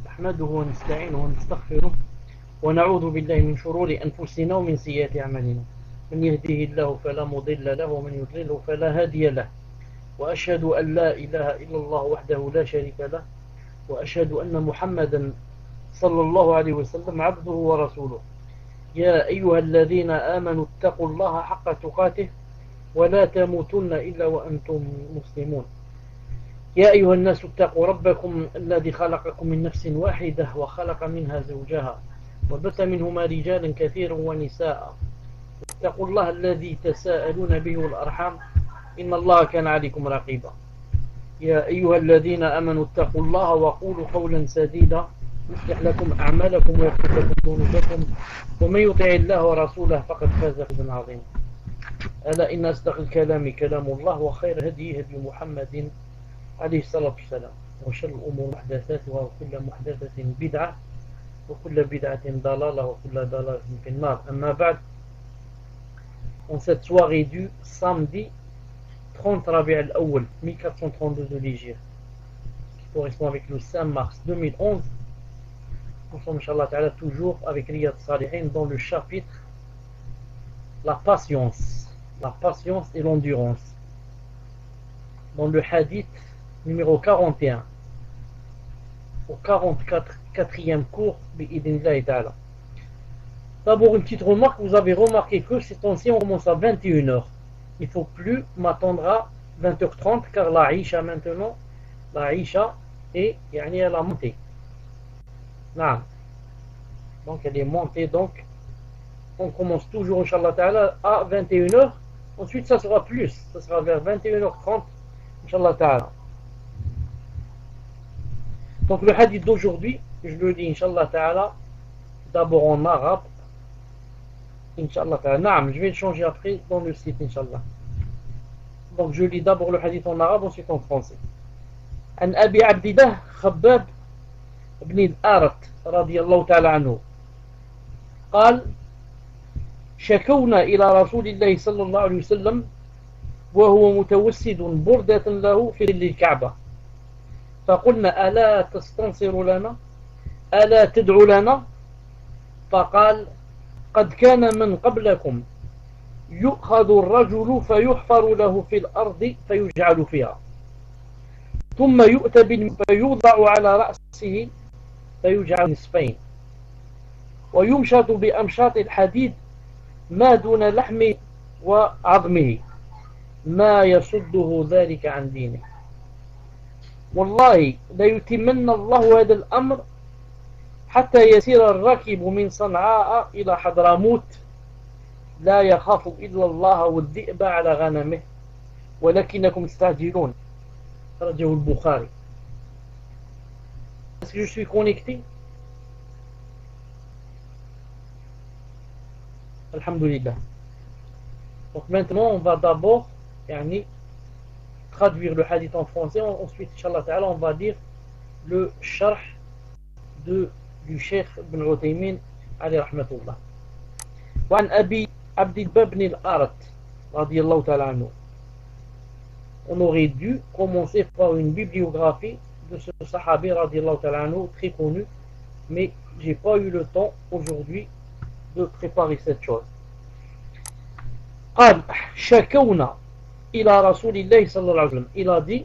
نحمده ونستعينه ونستغفره ونعوذ بالله من شرور أنفسنا ومن سيئات أعمالنا. من يهده الله فلا مضل له ومن يضلله فلا هادي له، وأشهد أن لا إله إلا الله وحده لا شريك له، وأشهد أن محمدا صلى الله عليه وسلم عبده ورسوله. يا أيها الذين آمنوا اتقوا الله حق تقاته ولا تموتن إلا وأنتم مسلمون. يا أيها الناس اتقوا ربكم الذي خلقكم من نفس واحدة وخلق منها زوجها وبث منهما رجالا كثيرا ونساء. اتقوا الله الذي تساءلون به والأرحام إن الله كان عليكم رقيبا. يا أيها الذين آمنوا اتقوا الله وقولوا قولا سديدا يصلح لكم أعمالكم ويغفر لكم ذنوبكم، ومن يطع الله ورسوله فقد فاز فوزا عظيما. ألا إن أصدق الكلام كلام الله، وخير هدي هدي محمد عليه الصلاة والسلام، وشر الأمور محدثاتها وكل محدثة بدعة وكل بدعة ضلالة وكل ضلالة في النار. أما بعد, en cette soirée du samedi 30 Rabi' al-Awwal 1432 de l'Hégire, qui correspond avec le 5 mars 2011, nous sommes, Inch'Allah Ta'ala, toujours avec Riyad Salihin dans le chapitre la patience et l'endurance, dans le hadith numéro 41, au 44e cours bi'idhnillahi ta'ala. D'abord une petite remarque, vous avez remarqué que ces temps-ci on commence à 21h. Il ne faut plus m'attendre à 20h30 car la Aïcha maintenant, la Aïcha est elle a monté. Non. Donc elle est montée, donc on commence toujours Inch'Allah Ta'ala à 21h. Ensuite ça sera plus, ça sera vers 21h30 Inch'Allah Ta'ala. Donc le hadith d'aujourd'hui, je le lis Inch'Allah Ta'ala d'abord en arabe. Inch'Allah Ta'ala. Naam, je vais le changer après dans le site Inch'Allah. Donc je lis d'abord le hadith en arabe, ensuite en français. An Abi Abdillah Khabbab ibn al-Arat radiyallahu ta'ala anhu قال شكونا إلى رسول الله صلى الله عليه وسلم وهو متوسد بردة له في ظل الكعبة، فقلنا ألا تستنصر لنا ألا تدعو لنا؟ فقال قد كان من قبلكم يؤخذ الرجل فيحفر له في الأرض فيجعل فيها، ثم يؤتى فيوضع على رأسه فيجعل نصفين، ويمشط بأمشاط الحديد ما دون لحمه وعظمه ما يصده ذلك عن دينه. والله ليتمن الله هذا الأمر حتى يسير الراكب من صنعاء إلى حضرموت لا يخاف إلا الله والذئب على غنمه ولكنكم تستعجلون. رجه البخاري. Est-ce que je suis connecté? Alhamdulillah. Donc maintenant on va d'abord traduire le hadith en français, ensuite Inch'Allah Ta'ala on va dire le sharh du Cheikh Ibn Uthaymin alayhi rahmatullah. وعن أبي عبد الله بن الأرت رضي الله تعالى عنه. On aurait dû commencer par une bibliographie de ce sahabi radiallahu ta'ala anhu, très connu, mais j'ai pas eu le temps aujourd'hui de préparer cette chose. قال شكونا إلى رسول الله صلى الله عليه وسلم. Il a dit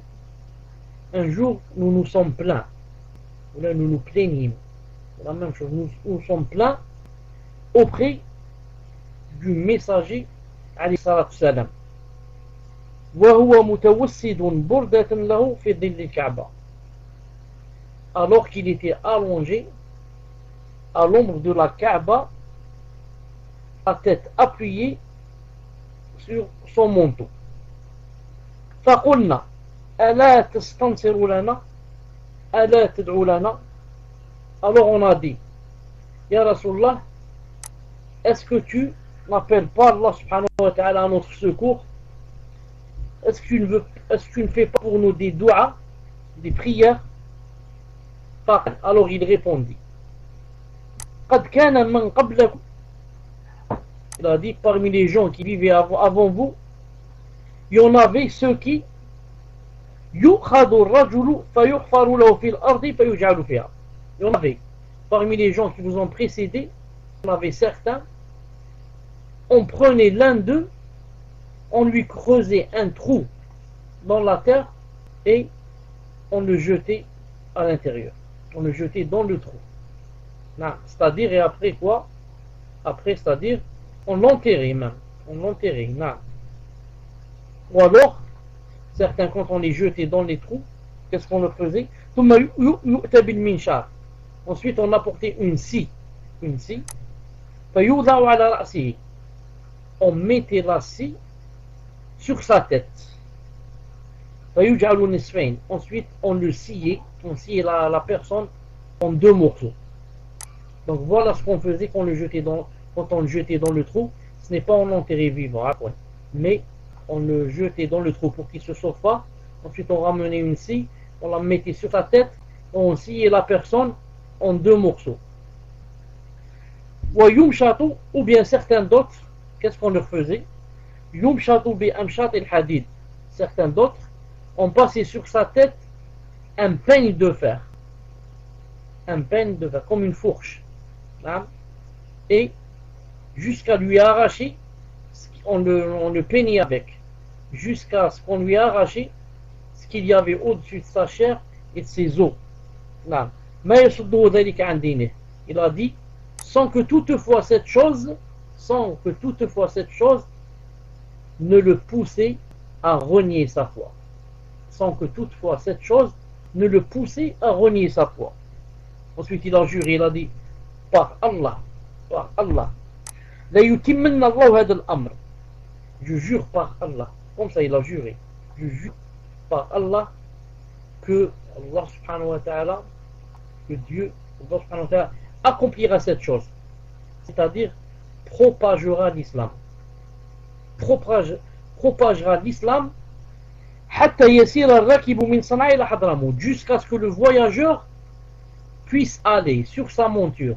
un jour nous nous sommes plaints, ou là nous nous plaignîmes, la même chose, nous sommes plaints auprès du messager alayhi salatu salam. وهو متوسد بردة له في ظل الكعبة, alors qu'il était allongé à l'ombre de la Kaaba, la tête appuyée sur son manteau. فقلنا ألا تستنصر لنا ألا تدعو لنا. Alors on a dit, Ya Rasulallah, est-ce que tu n'appelles pas Allah subhanahu wa ta'ala à notre secours? Est-ce que tu ne fais pas pour nous des du'a, des prières? Alors il répondit, قد كان من قبلكم. Il a dit, parmi les gens qui vivaient avant vous, il y en avait ceux qui يؤخذ الرجل فيحفر له في الأرض فيجعل فيها. Et on avait, parmi les gens qui vous ont précédé, on avait certains, on prenait l'un d'eux, on lui creusait un trou dans la terre et on le jetait à l'intérieur. On le jetait dans le trou. C'est-à-dire, et après quoi? Après, c'est-à-dire, on l'enterrait même. On l'enterrait. Ou alors, certains, quand on les jetait dans les trous, qu'est-ce qu'on leur faisait? Ensuite, on apportait une scie. Une scie. On mettait la scie sur sa tête. Ensuite, on le sciait. On sciait la personne en deux morceaux. Donc voilà ce qu'on faisait quand on le jetait dans le trou. Ce n'est pas on l'enterrait vivant, mais on le jetait dans le trou pour qu'il ne se sauve pas. Ensuite, on ramenait une scie, on la mettait sur sa tête, on sciait la personne en deux morceaux. Ou bien certains d'autres, qu'est-ce qu'on leur faisait? Certains d'autres, on passait sur sa tête un peigne de fer. Un peigne de fer, comme une fourche. Et jusqu'à lui arracher, on le peignait avec, jusqu'à ce qu'on lui arrache ce qu'il y avait au-dessus de sa chair et de ses os. Il a dit, sans que toutefois cette chose ne le poussait à renier sa foi. Sans que toutefois cette chose ne le poussait à renier sa foi. Ensuite il a juré, il a dit, par Allah, la yutimmanna Allahu hadha al-amr. Je jure par Allah, comme ça il a juré, je jure par Allah que Allah subhanahu wa ta'ala, que Dieu, Allah subhanahu wa ta'ala accomplira cette chose, c'est-à-dire propagera l'islam, propagera l'islam jusqu'à ce que le voyageur puisse aller sur sa monture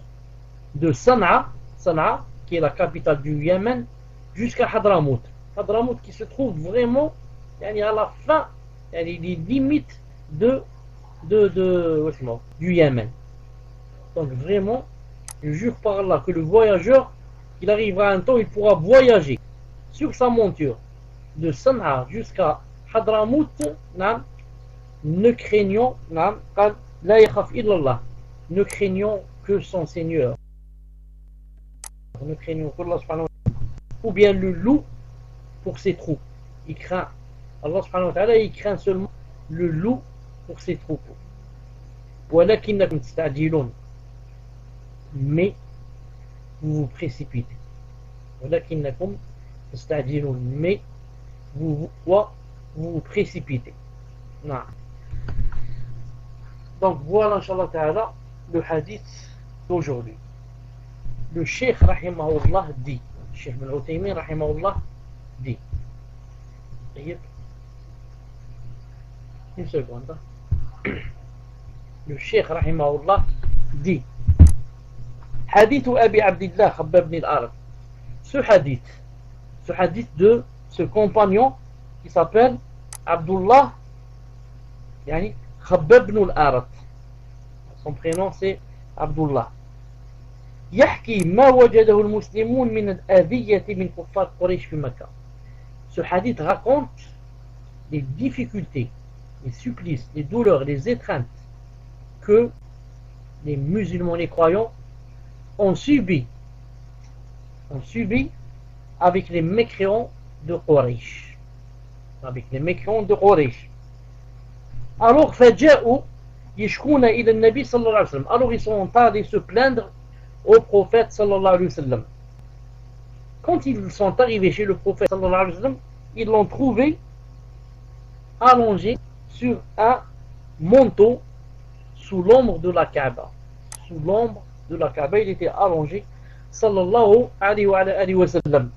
de Sana'a, qui est la capitale du Yémen, jusqu'à Hadramout. Hadramout qui se trouve vraiment à la fin, les limites du Yémen. Donc vraiment, je jure par Allah que le voyageur, il arrivera un temps où il pourra voyager sur sa monture de Sana'a jusqu'à Hadramout, ne craignant ne craignant que son Seigneur, ne craignant que Allah subhanahu wa ta'ala, ou bien le loup pour ses troupes. Il craint Allah subhanahu wa ta'ala, il craint seulement le loup pour ses troupeaux. Mais vous vous précipitez. Mais vous vous précipitez. Donc voilà, Inch'Allah ta'ala, le hadith d'aujourd'hui. Le Cheikh rahimahullah dit, Cheikh Ibn Uthaymin rahimahullah dit, une seconde, le Cheikh rahimahullah dit, hadith Abi Abdillah Khabbab ibn al-Arat. Ce hadith de ce compagnon qui s'appelle Abdullah Khabbab ibn al-Arat. Son prénom c'est Abdullah. يحكي ما وجده المسلمون من الأذية من كفار قريش في مكة. Ce hadith raconte les difficultés, les supplices, les douleurs, les étreintes que les musulmans, les croyants ont subi avec les mécréants de Quraysh. Alors فجاءوا يشكون إلى النبي صلى الله عليه وسلم. Alors ils sont allés se plaindre au prophète sallallahu alayhi wa sallam. Quand ils sont arrivés chez le prophète sallallahu alayhi wa sallam, ils l'ont trouvé allongé sur un manteau sous l'ombre de la Kaaba. Sous l'ombre de la Kaaba, il était allongé sallallahu alayhi wa sallam.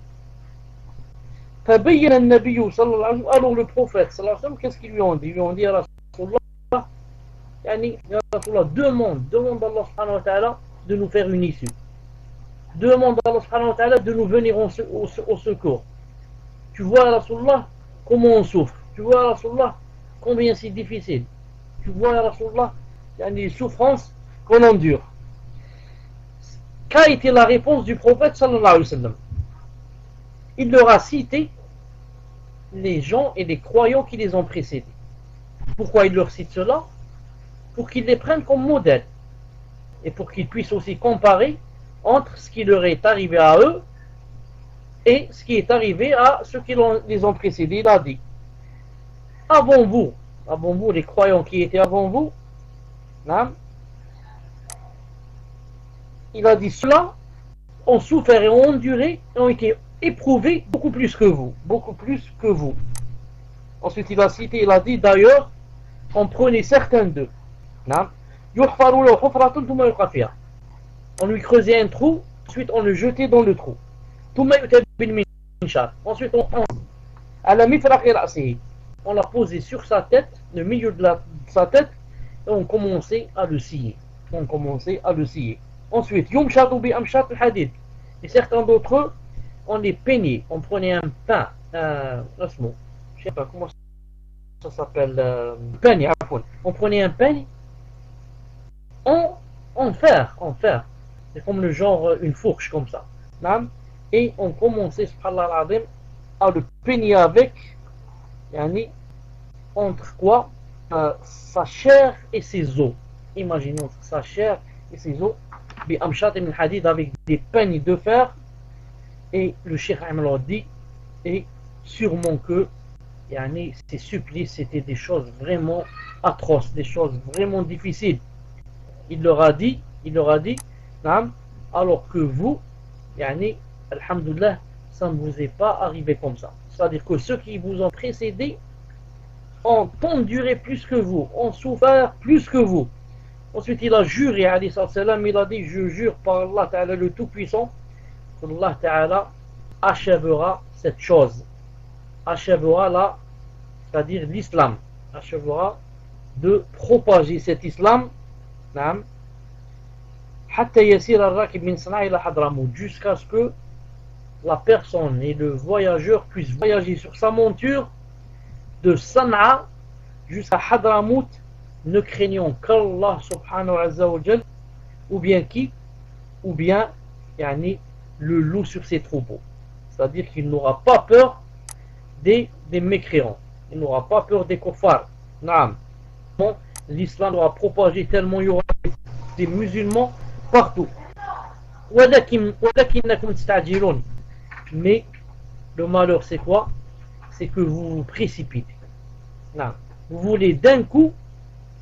فبين النبي صلى الله عليه وسلم. Alors le prophète sallallahu alayhi wa sallam, qu'est-ce qu'ils lui ont dit? Ils lui ont dit, ya Rasulullah, demande à Allah subhanahu wa ta'ala de nous faire une issue. Demande à Allah subhanahu wa ta'ala de nous venir au secours. Tu vois, Rasulullah, comment on souffre. Tu vois, Rasulullah, combien c'est difficile. Tu vois, Rasulullah, les souffrances qu'on endure. Qu'a été la réponse du prophète sallallahu alayhi wa sallam? Il leur a cité les gens et les croyants qui les ont précédés. Pourquoi il leur cite cela? Pour qu'ils les prennent comme modèle et pour qu'ils puissent aussi comparer entre ce qui leur est arrivé à eux et ce qui est arrivé à ceux qui les ont précédés. Il a dit: avant vous, les croyants qui étaient avant vous, il a dit: ceux-là ont souffert et ont enduré et ont été éprouvés beaucoup plus que vous. Ensuite il a cité, il a dit: d'ailleurs, on prenait certains d'eux, on lui creusait un trou, ensuite on le jetait dans le trou. Ensuite on l'a posé sur sa tête, le milieu de sa tête, et on commençait à le scier. Ensuite, et certains d'entre eux, on les peignait. On prenait un pain, je sais pas comment ça s'appelle, peigne. On prenait un peigne en fer. C'est comme le genre, une fourche comme ça. Et on commençait, subhanallah al-azim, à le peigner avec, entre quoi? Sa chair et ses os. Imaginons sa chair et ses os, avec des peignes de fer. Et le Cheikh Ahmed dit, et sûrement que ces supplices c'était des choses vraiment atroces, des choses vraiment difficiles. Il leur a dit, alors que vous, alhamdoulilah, ça ne vous est pas arrivé comme ça. C'est-à-dire que ceux qui vous ont précédé ont enduré plus que vous, ont souffert plus que vous. Ensuite il a juré, il a dit: je jure par Allah Ta'ala le Tout-Puissant, Allah Ta'ala achèvera cette chose, achèvera là, c'est-à-dire l'islam, achèvera de propager cet islam, jusqu'à ce que la personne et le voyageur puissent voyager sur sa monture de Sana'a jusqu'à Hadramout, ne craignant qu'Allah subhanahu wa ta'ala, ou bien le loup sur ses troupeaux. C'est-à-dire qu'il n'aura pas peur des mécréants, il n'aura pas peur des kuffars. Bon, l'islam doit propager tellement il y aura des musulmans partout. Mais le malheur c'est quoi? C'est que vous vous précipitez. Vous voulez d'un coup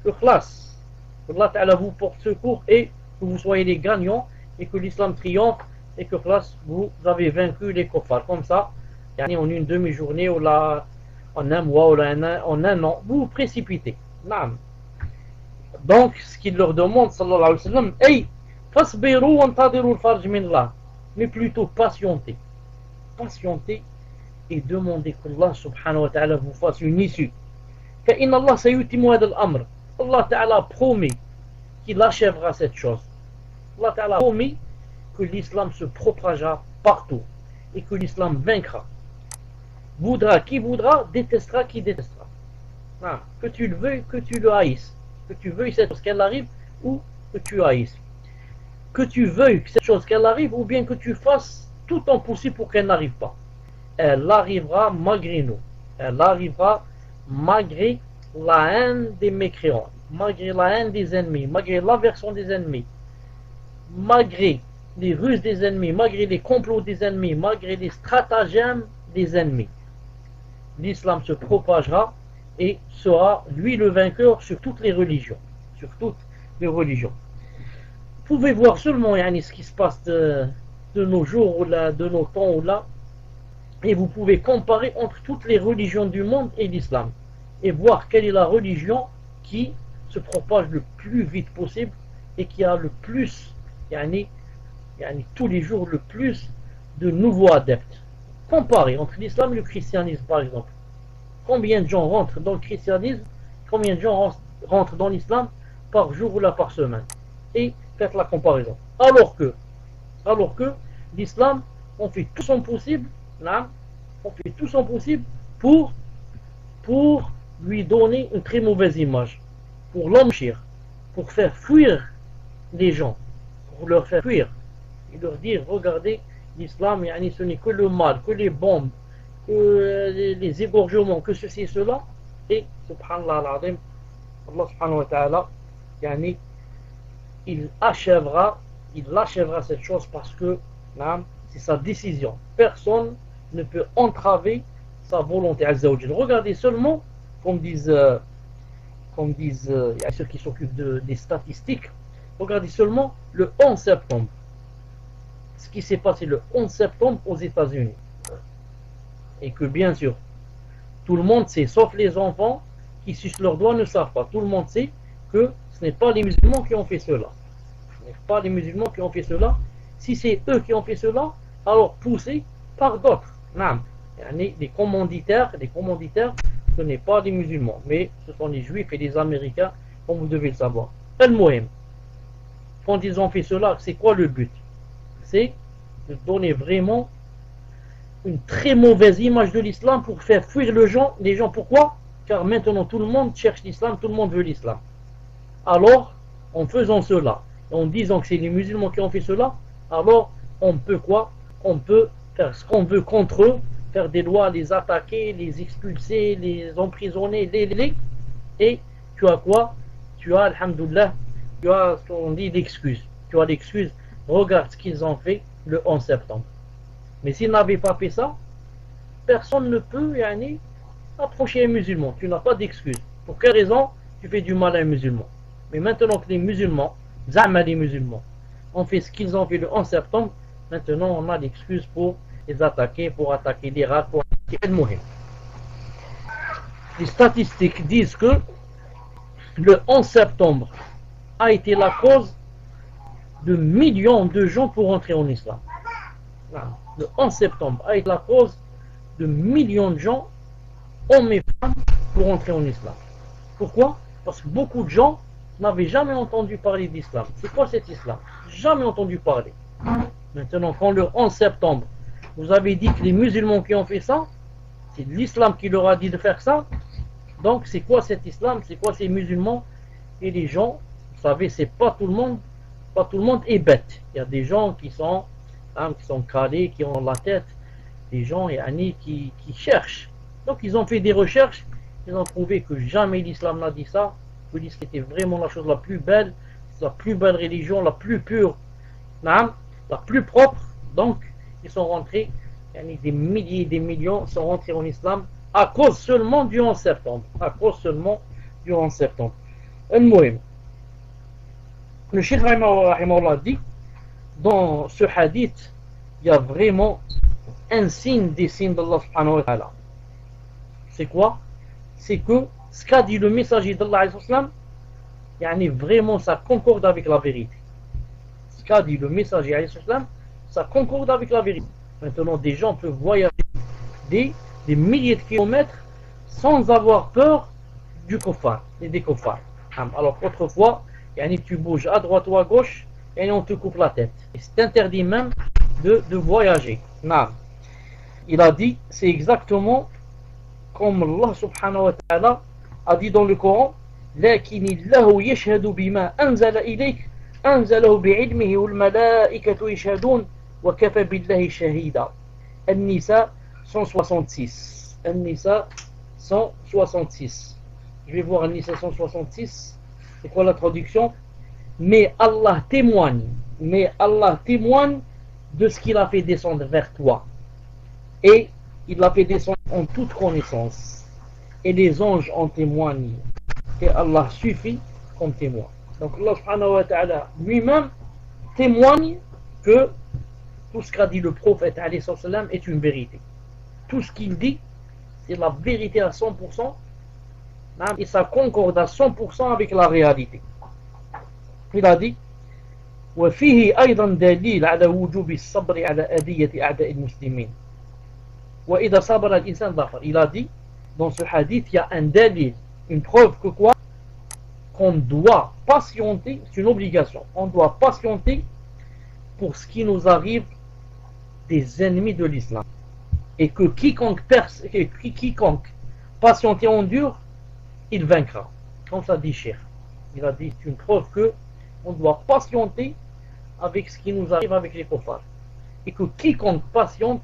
que Allah Ta'ala vous porte secours et que vous soyez les gagnants et que l'islam triomphe et que vous avez vaincu les kuffars. Comme ça, en une demi-journée ou là, en un mois ou en un an, vous vous précipitez. Donc, ce qu'il leur demande, sallallahu alayhi wa sallam, hey, fasbiru wantadiru al-farj minallah, mais plutôt patientez et demandez qu'Allah subhanahu wa ta'ala vous fasse une issue. فإن الله سيتم هذا الأمر. Allah Ta'ala promet qu'il achèvera cette chose. Allah Ta'ala promet que l'islam se propagera partout et que l'islam vaincra. Voudra qui voudra, détestera qui détestera. Que tu le veuilles, que tu le haïsses, que tu veuilles cette chose qu'elle arrive ou que tu haïsses, que tu veuilles cette chose qu'elle arrive ou bien que tu fasses tout ton possible pour qu'elle n'arrive pas. Elle arrivera malgré nous. Elle arrivera malgré la haine des mécréants, malgré la haine des ennemis, malgré l'aversion des ennemis, malgré les ruses des ennemis, malgré les complots des ennemis, malgré les stratagèmes des ennemis. L'islam se propagera et sera lui le vainqueur sur toutes les religions. Vous pouvez voir seulement ce qui se passe de nos jours ou là, de nos temps ou là, et vous pouvez comparer entre toutes les religions du monde et l'islam et voir quelle est la religion qui se propage le plus vite possible et qui a le plus, tous les jours le plus de nouveaux adeptes. Comparez entre l'islam et le christianisme par exemple. Combien de gens rentrent dans le christianisme, combien de gens rentrent dans l'islam par jour ou là par semaine, et faites la comparaison. Alors que l'islam, on fait tout son possible pour lui donner une très mauvaise image, pour l'enrichir, pour faire fuir les gens, pour leur faire fuir, et leur dire, regardez, l'islam, ce n'est que le mal, que les bombes, que les égorgements, que ceci et cela, et, subhanallah al-azim, Allah subhanahu wa ta'ala, il achèvera cette chose parce que c'est sa décision. Personne ne peut entraver sa volonté. Regardez seulement, comme disent ceux qui s'occupent des statistiques, regardez seulement le 11 septembre. Ce qui s'est passé le 11 septembre aux États-Unis. Et que bien sûr, tout le monde sait, sauf les enfants qui sucent leurs doigts ne savent pas. Tout le monde sait que ce n'est pas les musulmans qui ont fait cela. Ce n'est pas les musulmans qui ont fait cela. Si c'est eux qui ont fait cela, alors poussés par d'autres. Des commanditaires, ce n'est pas les musulmans, mais ce sont les juifs et les américains, comme vous devez le savoir. Al-Muhim, quand ils ont fait cela, c'est quoi le but? C'est de donner vraiment une très mauvaise image de l'islam pour faire fuir les gens. Pourquoi? Car maintenant tout le monde cherche l'islam, tout le monde veut l'islam. Alors, en faisant cela, en disant que c'est les musulmans qui ont fait cela, alors on peut quoi? On peut faire ce qu'on veut contre eux, faire des lois, les attaquer, les expulser, les emprisonner, et tu as quoi? Tu as, alhamdoulilah, tu as ce qu'on dit l'excuse. Tu as l'excuse, regarde ce qu'ils ont fait le 11 septembre. Mais s'ils n'avaient pas fait ça, personne ne peut approcher un musulman. Tu n'as pas d'excuse. Pour quelle raison tu fais du mal à un musulman? Mais maintenant que les musulmans ont fait ce qu'ils ont fait le 11 septembre, maintenant on a l'excuse pour les attaquer, pour attaquer l'Irak, pour attaquer Al-Muhim. Les statistiques disent que le 11 septembre a été la cause de millions de gens pour entrer en islam. Le 11 septembre a été la cause de millions de gens, hommes et femmes, pour entrer en islam. Pourquoi? Parce que beaucoup de gens n'avaient jamais entendu parler d'islam. C'est quoi cet islam? Jamais entendu parler. Maintenant, quand le 11 septembre, vous avez dit que les musulmans qui ont fait ça, c'est l'islam qui leur a dit de faire ça. Donc, c'est quoi cet islam? C'est quoi ces musulmans? Et les gens, vous savez, c'est pas tout le monde est bête. Il y a des gens qui sont calés, qui ont la tête, des gens qui cherchent. Donc ils ont fait des recherches, ils ont trouvé que jamais l'islam n'a dit ça, que l'islam était vraiment la chose la plus belle religion, la plus pure, la plus propre. Donc ils sont rentrés, des milliers et des millions sont rentrés en islam à cause seulement du 11 septembre. Al-Muhim. Le Cheikh Rahimahullah dit, dans ce hadith, il y a vraiment un signe des signes d'Allah subhanahu wa ta'ala. C'est quoi? C'est que ce qu'a dit le messager d'Allah, vraiment ça concorde avec la vérité. Ce qu'a dit le messager, ça concorde avec la vérité. Maintenant, des gens peuvent voyager des milliers de kilomètres sans avoir peur du kuffar et des kuffars. Alors autrefois, tu bouges à droite ou à gauche et on te coupe la tête. Et c'est interdit même de voyager. Il a dit, c'est exactement comme Allah subhanahu wa ta'ala a dit dans le Coran, لكن الله يشهد بما أنزل إليك أنزله بعلمه والملائكة يشهدون وكفى بالله شهيدا. An-Nisa 166. An-Nisa 166. Je vais voir An-Nisa 166. C'est quoi la traduction? Mais Allah témoigne de ce qu'il a fait descendre vers toi. Et il l'a fait descendre en toute connaissance. Et les anges en témoignent. Et Allah suffit comme témoin. Donc Allah subhanahu wa ta'ala lui-même témoigne que tout ce qu'a dit le prophète alayhi salam est une vérité. Tout ce qu'il dit, c'est la vérité à 100%. Et ça concorde à 100% avec la réalité. Il a dit وفيه أيضا دليل على وجوب الصبر على أذية أعداء المسلمين وإذا صبر الإنسان ظفر. Il a dit dans ce hadith, il y a un dalil, une preuve que quoi? Qu'on doit patienter, c'est une obligation, on doit patienter pour ce qui nous arrive des ennemis de l'islam. Et que quiconque patiente et endure, il vaincra. Comme ça dit Cheikh. Il a dit, c'est une preuve que on doit patienter avec ce qui nous arrive avec les kuffars. Et que quiconque patiente,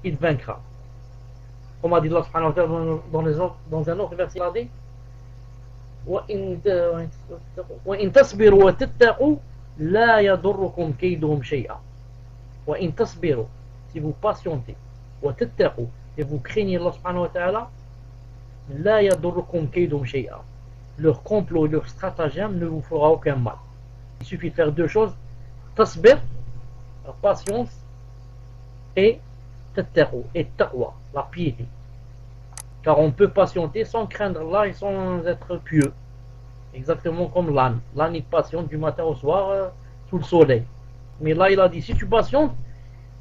il vaincra. Comme a dit Allah subhanahu wa ta'ala dans un autre verset, il a dit وَإِن تَصْبِرُوا وَتَتَّقُوا لَا يَضُرُّكُمْ كَيْدُهُمْ شَيْئًا. وَإِن تَصْبِرُوا, si vous patientez, وَتَتَّقُوا, et vous craignez Allah subhanahu wa ta'ala, لَا يَضُرُّكُمْ كَيْدُهُمْ شَيْئًا. Leur complot, leur stratagème ne vous fera aucun mal. Il suffit de faire deux choses: tasbir, la patience, et tattaqu, et taqwa, la piété. Car on peut patienter sans craindre Allah et sans être pieux. Exactement comme l'âne. L'âne il patiente du matin au soir sous le soleil. Mais là il a dit, si tu patientes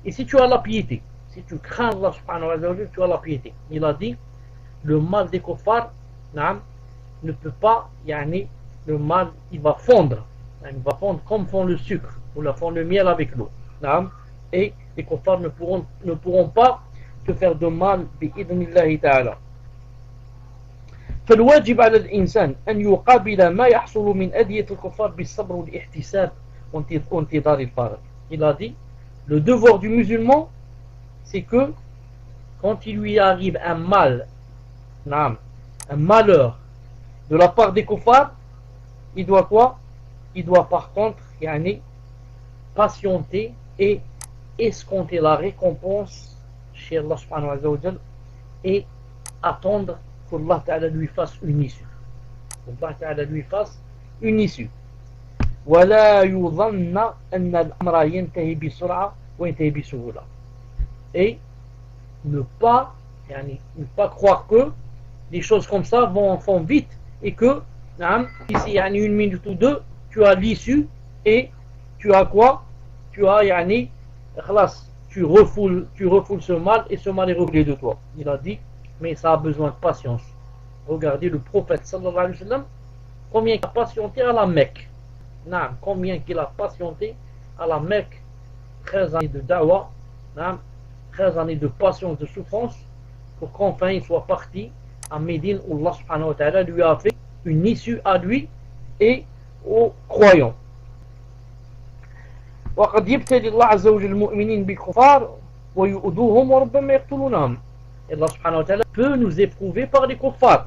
et si tu as la piété, si tu crains Allah subhanahu wa ta'ala, tu as la piété. Il a dit, le mal des kuffars ne peut pas, le mal il va fondre. Il va fondre comme fond le sucre ou la fond le miel avec l'eau. Et les kuffars ne pourront pas te faire de mal bi'idhnillahi ta'ala. فالواجب على الإنسان أن يقابل ما يحصل من أذية الكفار بالصبر والاحتساب وانتظار الفارق. Il a dit, le devoir du musulman, c'est que quand il lui arrive un mal, un malheur de la part des kuffars, il doit quoi? Il doit par contre patienter et escompter la récompense chez Allah subhanahu wa ta'ala et attendre qu'Allah ta'ala lui fasse une issue. Allah ta'ala lui fasse une issue. ولا يظن أن الأمر ينتهي بسرعة وينتهي بسهولة. Et ne pas croire que les choses comme ça font vite et que ici une minute ou deux tu as l'issue et tu as quoi? Tu as tu refoules ce mal et ce mal est refoulé de toi. Il a dit, mais ça a besoin de patience. Regardez le prophète sallallahu alayhi wa sallam, combien il a patienté à la Mecque. Combien qu'il a patienté à la Mecque. 13 années de da'wah, 13 années de patience, de souffrance, pour qu'enfin il soit parti à Médine où Allah subhanahu wa ta'ala lui a fait une issue à lui et aux croyants. وقد يبتلي الله عز وجل المؤمنين بالكفار ويؤذوهم وربما يقتلونهم. Et Allah subhanahu wa ta'ala peut nous éprouver par les kuffars.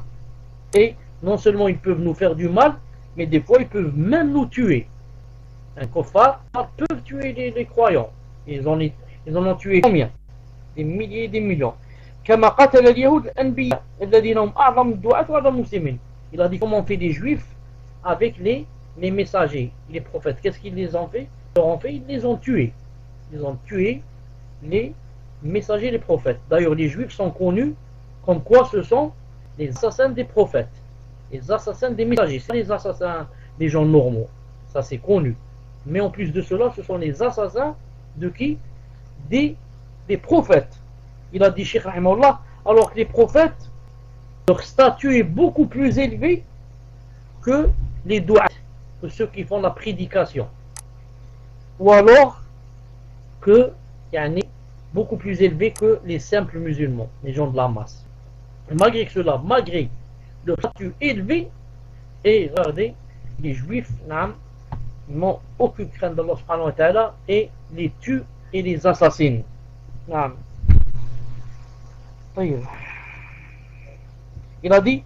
Et non seulement ils peuvent nous faire du mal, mais des fois ils peuvent même nous tuer. Un kuffar peut tuer les croyants. Ils en ont tué combien? Des milliers et des millions. كما قتل اليهود الأنبياء الذين هم أعظم الدعاة وأعظم المسلمين. Il a dit comment on fait des juifs avec les messagers, les prophètes. Qu'est-ce qu'ils les ont fait? Ils les ont tués. Ils ont tué les messagers, les prophètes. D'ailleurs, les juifs sont connus comme quoi ce sont les assassins des prophètes, les assassins des messagers, c'est les assassins des gens normaux. Ça, c'est connu. Mais en plus de cela, ce sont les assassins de qui? Des prophètes. Il a dit, Cheikh Rahimahullah, alors que les prophètes, leur statut est beaucoup plus élevé que les douats, que ceux qui font la prédication. Ou alors que beaucoup plus élevé que les simples musulmans, les gens de la masse. Et malgré cela, malgré le statut élevé, et regardez, les juifs n'ont aucune crainte d'Allah subhanahu wa ta'ala et les tuent et les assassinent. Il a dit,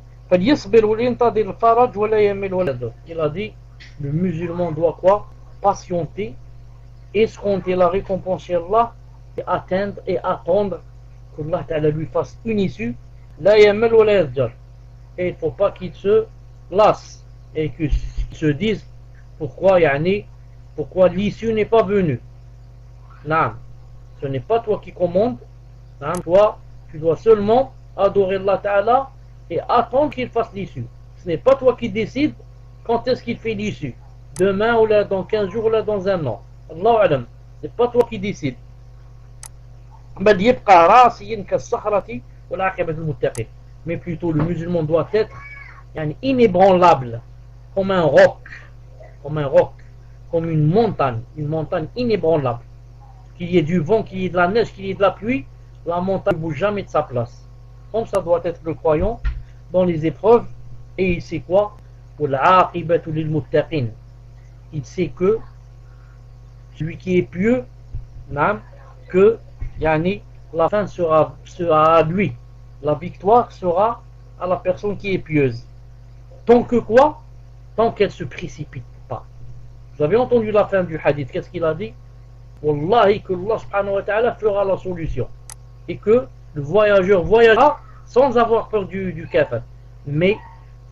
il a dit, le musulman doit quoi? Patienter, escompter la récompense chez Allah et atteindre et attendre qu'Allah ta'ala lui fasse une issue. La yamal wa la yadjar. Et il ne faut pas qu'il se lasse et qu'il se dise pourquoi l'issue n'est pas venue. Non, ce n'est pas toi qui commandes. Toi, tu dois seulement adorer Allah ta'ala et attendre qu'il fasse l'issue. Ce n'est pas toi qui décides quand est-ce qu'il fait l'issue. Demain ou là, dans 15 jours ou là, dans un an. Allahu alam. Ce n'est pas toi qui décides. Mais plutôt le musulman doit être inébranlable comme un roc, comme une montagne inébranlable. Qu'il y ait du vent, qu'il y ait de la neige, qu'il y ait de la pluie, la montagne ne bouge jamais de sa place. Comme ça doit être le croyant dans les épreuves. Et c'est quoi? il sait que celui qui est pieux, que yani, la fin sera à lui, la victoire sera à la personne qui est pieuse. Tant que quoi? Tant qu'elle ne se précipite pas. Vous avez entendu la fin du hadith, qu'est-ce qu'il a dit? Wallahi que Allah subhanahu wa ta'ala fera la solution. Et que le voyageur voyagera sans avoir peur du kafir. Mais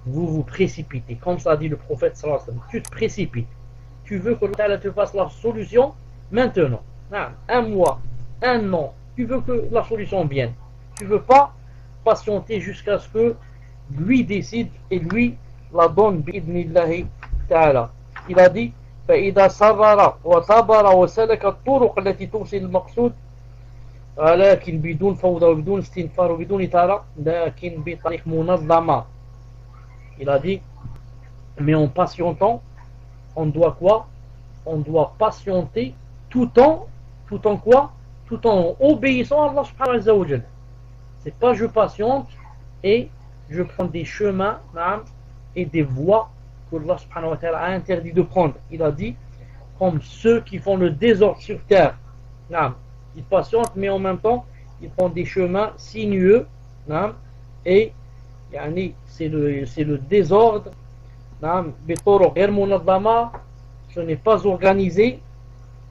vous vous précipitez. Comme ça dit le prophète sallallahu alayhi wa sallam. Tu te précipites. Tu veux que Allah te fasse la solution maintenant. Un mois, un an. Tu veux que la solution vienne. Tu ne veux pas patienter jusqu'à ce que lui décide et lui la donne bi'idnillahi ta'ala. Il a dit فإذا صبر وصبر وسلك الطرق التي توصل المقصود ولكن بدون فوضى وبدون استنفار وبدون إثارة لكن بطريق منظمة. Il a dit mais en patientant on doit quoi? On doit patienter tout en quoi? Tout en obéissant à Allah subhanahu wa ta'ala. C'est pas je patiente et je prends des chemins et des voies que Allah subhanahu wa ta'ala a interdit de prendre. Il a dit comme ceux qui font le désordre sur terre. Ils patientent mais en même temps ils prennent des chemins sinueux et c'est le désordre. Ce n'est pas organisé.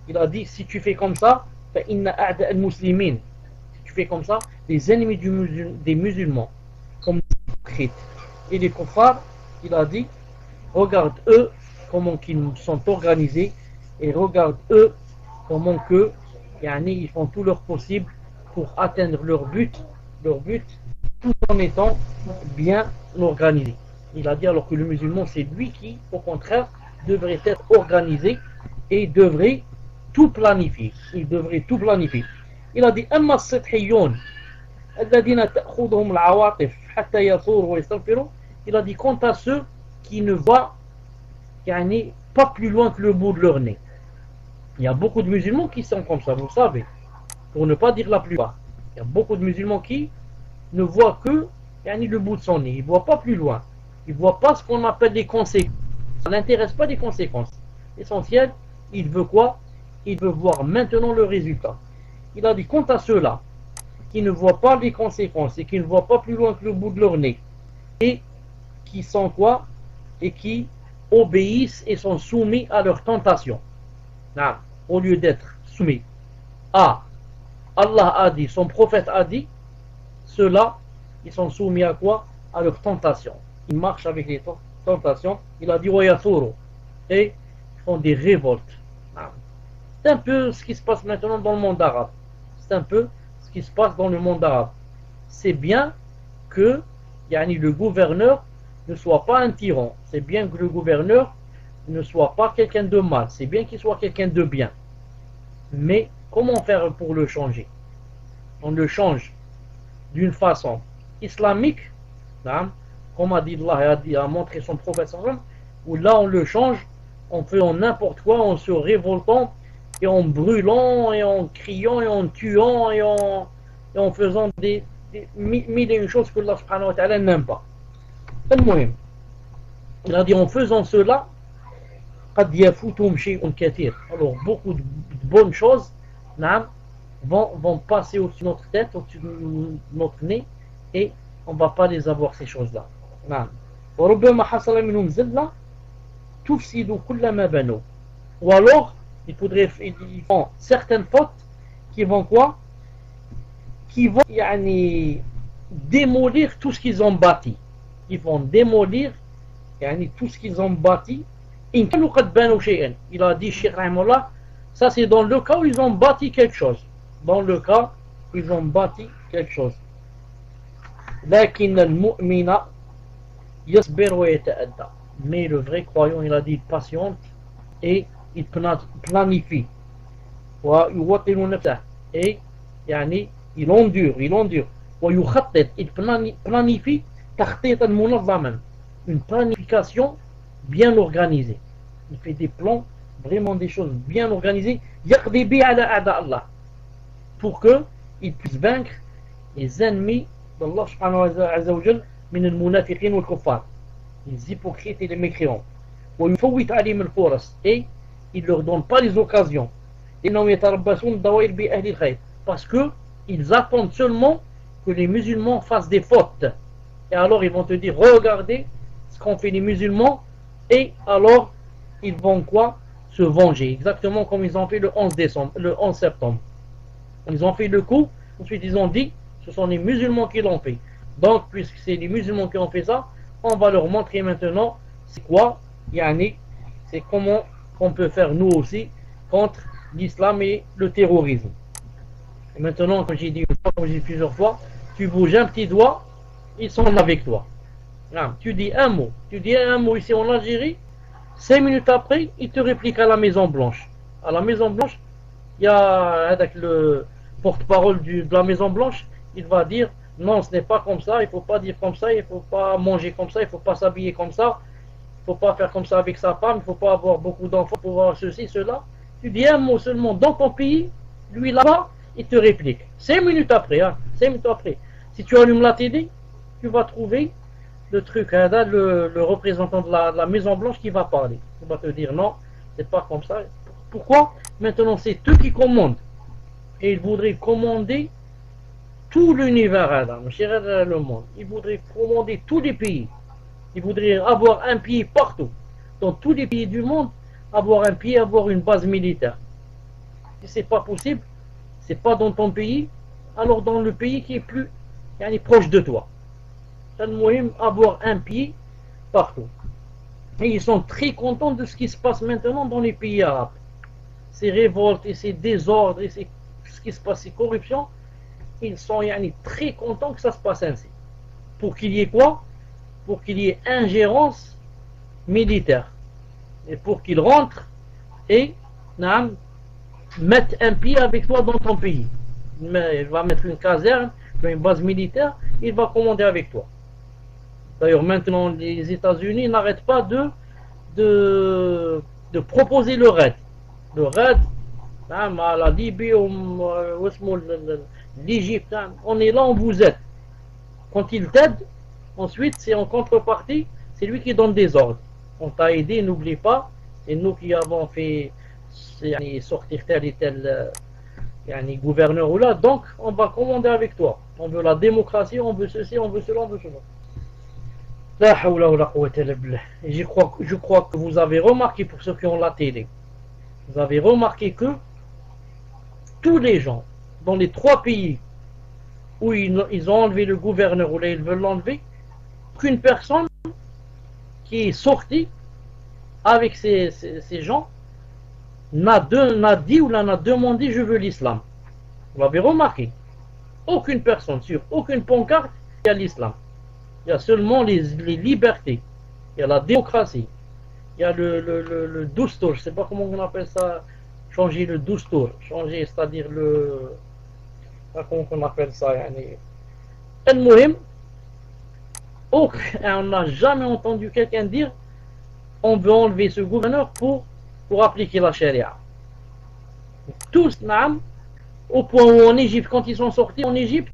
Il a dit si tu fais comme ça, si tu fais comme ça, les ennemis des musulmans comme les hypocrites et les kuffars, il a dit regarde eux comment ils sont organisés et regarde eux comment que ils font tout leur possible pour atteindre leur but tout en étant bien organisé. Il a dit alors que le musulman c'est lui qui au contraire devrait être organisé et devrait tout planifier. Il devrait tout planifier. Il a dit أما السطحيون الذين تأخذهم العواطف حتى يثوروا ويستغفروا. Il a dit quant à ceux qui ne voient pas plus loin que le bout de leur nez. Il y a beaucoup de musulmans qui sont comme ça, vous le savez, pour ne pas dire la plupart. Il y a beaucoup de musulmans qui ne voient que le bout de son nez, ils ne voient pas plus loin, ils ne voient pas ce qu'on appelle les conséquences. Ça n'intéresse pas les conséquences. L'essentiel, il veut quoi? Il veut voir maintenant le résultat. Il a dit quant à ceux-là qui ne voient pas les conséquences et qui ne voient pas plus loin que le bout de leur nez et qui sont quoi? Et qui obéissent et sont soumis à leur tentation. Au lieu d'être soumis à Allah a dit, son prophète a dit, ceux-là, ils sont soumis à quoi? À leur tentation. Ils marchent avec les tentations. Il a dit et ils font des révoltes. C'est un peu ce qui se passe maintenant dans le monde arabe. C'est un peu ce qui se passe dans le monde arabe. C'est bien que le gouverneur ne soit pas un tyran. C'est bien que le gouverneur ne soit pas quelqu'un de mal. C'est bien qu'il soit quelqu'un de bien. Mais comment faire pour le changer? On le change d'une façon islamique, comme a dit Allah, a montré son prophète, où là on le change en faisant n'importe quoi, en se révoltant et en brûlant et en criant et en tuant et en faisant des mille et une choses que Allah subhanahu wa ta'ala n'aime pas. Il a dit en faisant cela, alors beaucoup de bonnes choses vont passer au-dessus de notre tête, au-dessus de notre nez, et on ne va pas les avoir ces choses-là. Ou alors ils font certaines fautes qui vont quoi? Qui vont démolir tout ce qu'ils ont bâti. Ils vont démolir tout ce qu'ils ont bâti. Il a dit Cheikh Rahimullah, ça c'est dans le cas où ils ont bâti quelque chose. Dans le cas où ils ont bâti quelque chose. Mais le vrai croyant, il a dit patiente et il planifie. Et il endure. Il planifie une planification bien organisée. Il fait des plans, vraiment des choses bien organisées, pour qu'il puisse vaincre les ennemis d'Allah subhanahu wa ta'ala, min al-munafiqin wal kuffar, les hypocrites et les mécréants. ويفوت عليهم الفرص et il leur donne pas les occasions إنهم يتربصون الدوائر بأهل الخير parce que ils attendent seulement que les musulmans fassent des fautes et alors ils vont te dire regardez ce qu'ont fait les musulmans et alors ils vont quoi se venger exactement comme ils ont fait le 11 septembre ils ont fait le coup ensuite ils ont dit ce sont les musulmans qui l'ont fait donc puisque c'est les musulmans qui ont fait ça on va leur montrer maintenant c'est quoi yani, c'est comment on peut faire nous aussi contre l'islam et le terrorisme et maintenant comme j'ai dit une fois, comme j'ai dit plusieurs fois tu bouges un petit doigt ils sont avec toi non, tu dis un mot ici en Algérie 5 minutes après ils te répliquent à la Maison Blanche il y a avec le porte-parole de la Maison Blanche il va dire non ce n'est pas comme ça il ne faut pas dire comme ça il ne faut pas manger comme ça il ne faut pas s'habiller comme ça il ne faut pas faire comme ça avec sa femme il ne faut pas avoir beaucoup d'enfants pour voir ceci, cela tu dis un mot seulement dans ton pays lui là-bas il te réplique 5 minutes après si tu allumes la télé tu vas trouver le truc, le représentant de la Maison Blanche qui va parler. Il va te dire non, c'est pas comme ça. Pourquoi? Maintenant c'est eux qui commandent. Et ils voudraient commander tout l'univers, le monde. Ils voudraient commander tous les pays. Ils voudraient avoir un pays partout. Dans tous les pays du monde, avoir un pays, avoir une base militaire. Si c'est pas possible, c'est pas dans ton pays, alors dans le pays qui est plus proche de toi. Avoir un pied partout. Et ils sont très contents de ce qui se passe maintenant dans les pays arabes. Ces révoltes et ces désordres et ce qui se passe, ces corruptions, ils sont très contents que ça se passe ainsi. Pour qu'il y ait quoi? Pour qu'il y ait ingérence militaire. Et pour qu'ils rentrent et mettent un pied avec toi dans ton pays. Il va mettre une caserne, une base militaire, il va commander avec toi. D'ailleurs, maintenant, les États-Unis n'arrêtent pas de proposer le raid. Le raid, à la Libye, l'Égypte, on est là, on vous aide. Quand ils t'aident, ensuite, c'est en contrepartie, c'est lui qui donne des ordres. On t'a aidé, n'oublie pas, c'est nous qui avons fait sortir tel et tel gouverneur ou là, donc on va commander avec toi. On veut la démocratie, on veut ceci, on veut cela, on veut cela. Je crois que vous avez remarqué, pour ceux qui ont la télé, vous avez remarqué que tous les gens dans les 3 pays où ils ont enlevé le gouverneur ou là ils veulent l'enlever, qu'une personne qui est sortie avec ces gens n'a dit ou n'a demandé je veux l'islam. Vous l'avez remarqué, aucune personne sur aucune pancarte il y a l'islam. Il y a seulement les libertés, il y a la démocratie, il y a le doustour, je ne sais pas comment on appelle ça, changer le doustour, changer, c'est-à-dire comment on appelle ça, on n'a jamais entendu quelqu'un dire on veut enlever ce gouverneur pour appliquer la charia. Tous, au point où en Égypte, quand ils sont sortis en Égypte,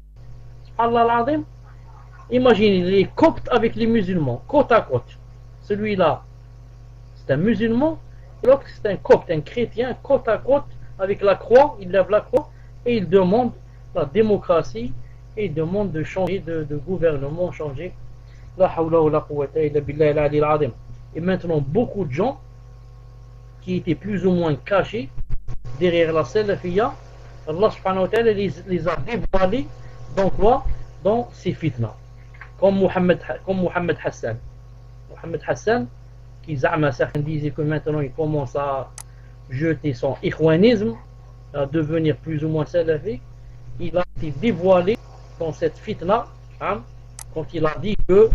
Allah l'Azim, imaginez les coptes avec les musulmans, côte à côte. Celui-là, c'est un musulman, et l'autre, c'est un copte, un chrétien, côte à côte, avec la croix, il lève la croix, et il demande la démocratie, et il demande de changer de gouvernement, changer. La hawla wa la quwwata illa billahi al-ali al-azim. Et maintenant, beaucoup de gens qui étaient plus ou moins cachés derrière la salafiyya, Allah subhanahu wa ta'ala les a dévoilés dans quoi? Dans ces fitnas. Comme Mohamed Hassan. Mohamed Hassan, qui certains disaient que maintenant il commence à jeter son ikhwanisme, à devenir plus ou moins salafi. Il a été dévoilé dans cette fitna, quand il a dit que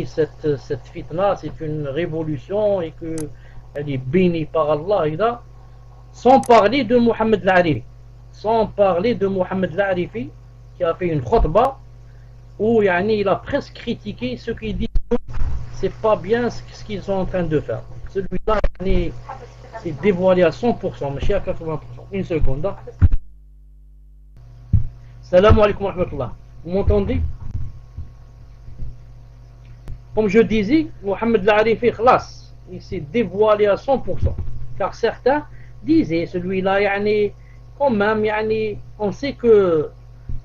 cette fitna c'est une révolution et qu'elle est bénie par Allah, sans parler de Mohamed l'Arifi. Sans parler de Mohamed l'Arifi, qui a fait une khutbah où il a presque critiqué ceux qui disent que c'est pas bien ce qu'ils sont en train de faire. Celui-là s'est dévoilé à 100%, mais à 80%. Une seconde. Salam alaikum wa rahmatullah. Vous m'entendez? Comme je disais, Mohamed l'Arifi, khlas, il s'est dévoilé à 100%. Car certains disaient, celui-là, quand même, on sait que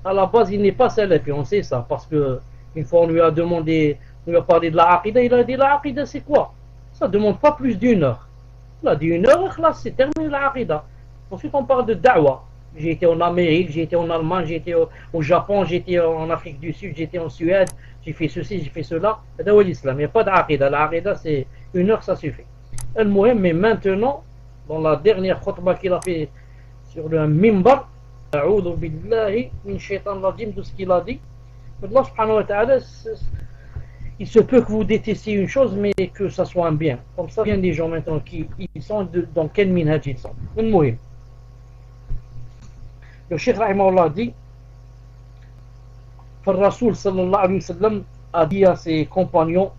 à la base, il n'est pas salafi, on sait ça, parce que une fois on lui a demandé, on lui a parlé de la aqida, il a dit la aqida c'est quoi? Ça ne demande pas plus d'une heure. Il a dit une heure, là, c'est terminé la aqida. Ensuite, on parle de da'wa. J'ai été en Amérique, j'ai été en Allemagne, j'ai été au Japon, j'ai été en Afrique du Sud, j'ai été en Suède, j'ai fait ceci, j'ai fait cela. C'est l'islam, il n'y a pas d'aqida. La aqida, c'est une heure, ça suffit. Mais maintenant, dans la dernière khutbah qu'il a fait sur le mimbar, A'udhu billahi min shaitan rajim, de ce qu'il a dit. Allah subhanahu wa ta'ala, il se peut que vous détestiez une chose, mais que ça soit un bien. Comme ça, bien des gens maintenant qui ils sont dans quel minhaj ils sont. Le Cheikh Rahimahullah dit, le Rasoul sallallahu alayhi wa sallam a dit à ses compagnons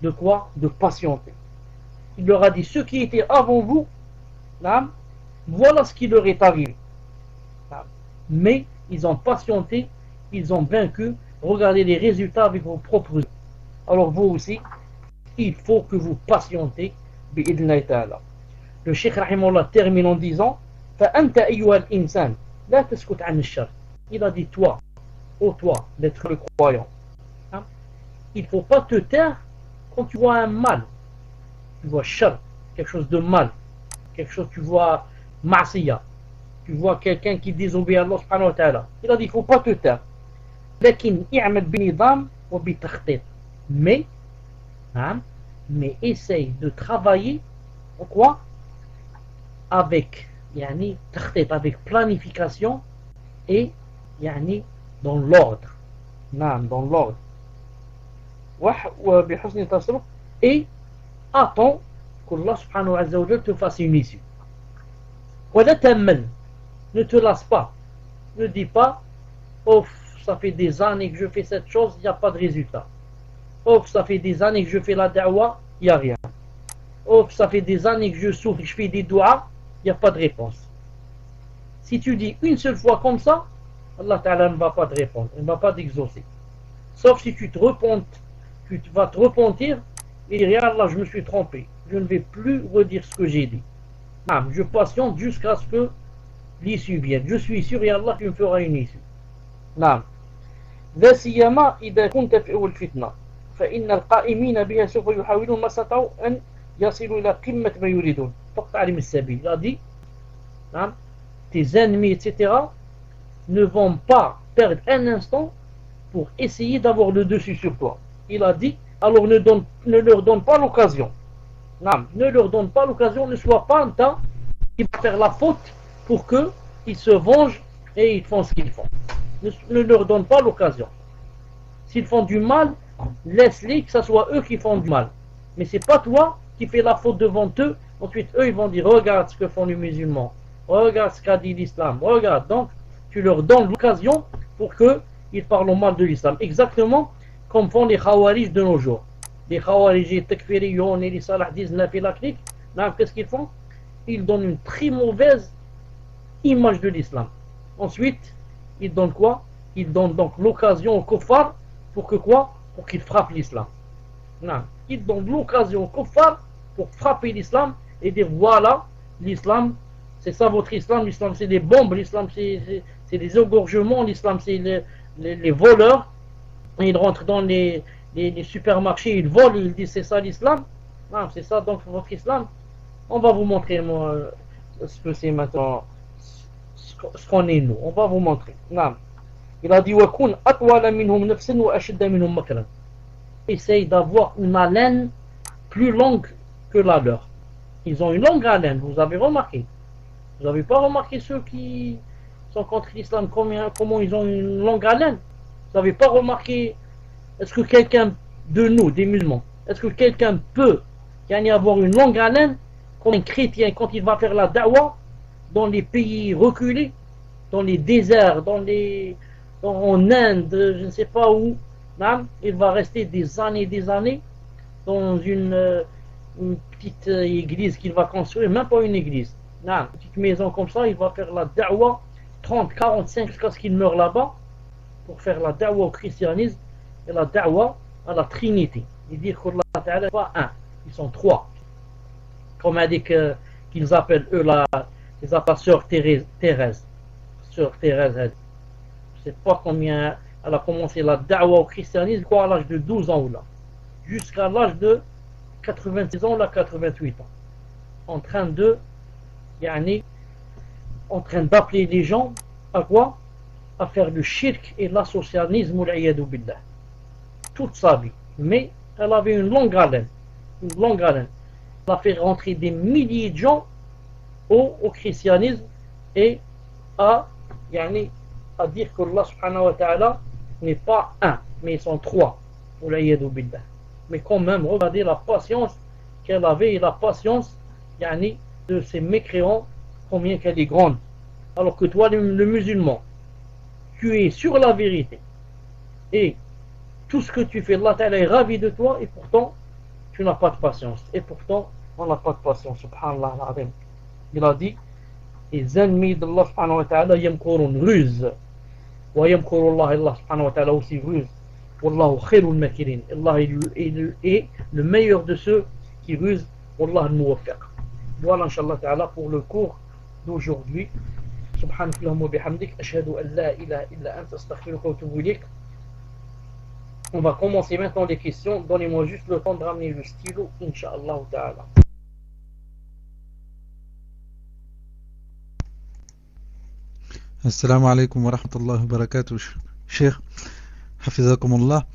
de quoi? De patienter. Il leur a dit, ceux qui étaient avant vous, voilà ce qui leur est arrivé. Mais ils ont patienté, ils ont vaincu. Regardez les résultats avec vos propres yeux. Alors vous aussi, il faut que vous patientez. Le Cheikh Rahimahullah termine en disant, فأنت أيها الإنسان لا تسكت عن الشر. Il a dit toi, toi, d'être le croyant. Il ne faut pas te taire quand tu vois un mal. Tu vois shar, quelque chose de mal, quelque chose, tu vois ma'siya, tu vois quelqu'un qui désobéit à Allah subhanahu wa ta'ala. Il a dit, il ne faut pas te taire. لكن اعمل بنظام وبتخطيط. Mais essaye de travailler en quoi? Avec تخطيط, avec planification et dans l'ordre. Dans l'ordre. وبحسن التصرف, et attends qu'Allah subhanahu wa ta'ala te fasse une issue. ولا تمل, ne te lasse pas, ne dis pas, oh, ça fait des années que je fais cette chose, il n'y a pas de résultat. Oh, ça fait des années que je fais la da'wa, il n'y a rien. Oh, ça fait des années que je souffre, je fais des doigts, il n'y a pas de réponse. Si tu dis une seule fois comme ça, Allah Ta'ala ne va pas te répondre, il ne va pas t'exaucer. Sauf si tu te repentes, tu vas te repentir et dire, Allah, je me suis trompé, je ne vais plus redire ce que j'ai dit. Je patiente jusqu'à ce que l'issue vienne. Je suis sûr, et Allah, tu me feras une issue. ذا سيما إذا كنت في أول فتنة فإن القائمين بها سوف يحاولون ما استطاعوا أن يصلوا إلى قمة ما يريدون فقط علم السبيل. Il a dit, tes ennemis, etc., ne vont pas perdre un instant pour essayer d'avoir le dessus sur toi. Il a dit, alors ne leur donne pas l'occasion. Ne leur donne pas l'occasion, ne sois pas un temps qui va faire la faute pour qu'ils se vengent et ils font ce qu'ils font. Ne leur donne pas l'occasion. S'ils font du mal, laisse-les, que ce soit eux qui font du mal. Mais c'est pas toi qui fais la faute devant eux. Ensuite, eux, ils vont dire, regarde ce que font les musulmans. Regarde ce qu'a dit l'islam. Regarde. Donc, tu leur donnes l'occasion pour qu'ils parlent mal de l'islam. Exactement comme font les khawarij de nos jours. Les khawarij, les takfiriyon et les salah 19 et la clique. Qu'est-ce qu'ils font? Ils donnent une très mauvaise image de l'islam. Ensuite, ils donnent quoi? Ils donnent donc l'occasion aux kuffar pour que quoi? Pour qu'ils frappent l'islam. Ils donnent l'occasion aux kuffar pour frapper l'islam et dire voilà, l'islam, c'est ça votre islam, l'islam c'est des bombes, l'islam c'est des égorgements, l'islam c'est les voleurs. Ils rentrent dans les supermarchés, ils volent, ils disent c'est ça l'islam. C'est ça donc votre islam. On va vous montrer ce que c'est maintenant, ce qu'on est nous. On va vous montrer. Il a dit وَكُنْ أَطْوَلَ مِنْهُمْ نَفْسًا وَأَشَدَّ مِنْهُمْ مَكْرًا. Essaye d'avoir une haleine plus longue que la leur. Ils ont une longue haleine, vous avez remarqué. Vous n'avez pas remarqué ceux qui sont contre l'islam, comment ils ont une longue haleine? Vous n'avez pas remarqué? Est-ce que quelqu'un de nous, des musulmans, est-ce que quelqu'un peut avoir une longue haleine comme un chrétien quand il va faire la da'wa dans les pays reculés, dans les déserts, en Inde, je ne sais pas où, il va rester des années dans une petite église qu'il va construire, même pas une église, une petite maison comme ça, il va faire la da'wa 30, 45 jusqu'à ce qu'il meure là-bas pour faire la da'wa au christianisme et la da'wa à la Trinité. Il dit qu'Allah Ta'ala n'est pas un, Ils sont trois. Comme a dit qu'ils appellent eux ils appellent Sœur Thérèse. Sœur Thérèse, je ne sais pas combien elle a commencé la da'wa au christianisme, quoi, à l'âge de 12 ans ou là. Jusqu'à l'âge de 86 ans, là, 88 ans. En train d'appeler les gens à quoi? À faire le shirk et l'associationnisme, toute sa vie. Mais elle avait une longue haleine. Elle a fait rentrer des milliers de gens au christianisme et à dire que Allah subhanahu wa ta'ala n'est pas un, mais ils sont trois. Mais quand même, regardez la patience qu'elle avait et la patience de ces mécréants, combien qu'elle est grande. Alors que toi, le musulman, tu es sur la vérité et tout ce que tu fais, Allah Ta'ala est ravi de toi et pourtant tu n'as pas de patience. Et pourtant on n'a pas de patience. Subhanallah al-Azim. Il a dit, les ennemis d'Allah subhanahu wa ta'ala yamkurun, ruse. Wa yamkurullah, Allah subhanahu wa ta'ala aussi ruse. Wallahu khairul makirin. Allah est le meilleur de ceux qui rusent. Wallah al-muwaffiq. Voilà inshallah ta'ala pour le cours d'aujourd'hui. سبحانك اللهم وبحمدك أشهد أن لا إله إلا أنت أستغفرك وأتوب إليك. On va commencer maintenant les questions. Donnez-moi juste le temps de ramener le stylo, Inch'Allah ta'ala. Assalamu alaikum wa rahmatullahi wa barakatuh. Cheikh, hafizakumullah.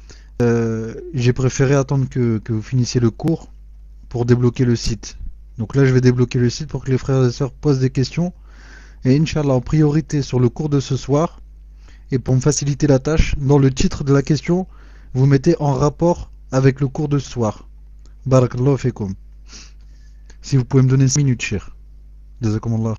J'ai préféré attendre que vous finissiez le cours pour débloquer le site. Donc là, je vais débloquer le site pour que les frères et sœurs posent des questions. Et Inch'Allah, en priorité sur le cours de ce soir, et pour me faciliter la tâche, dans le titre de la question, vous mettez en rapport avec le cours de ce soir. Barakallahu fikum. Si vous pouvez me donner 5 minutes, Cheikh. Jazakumullah.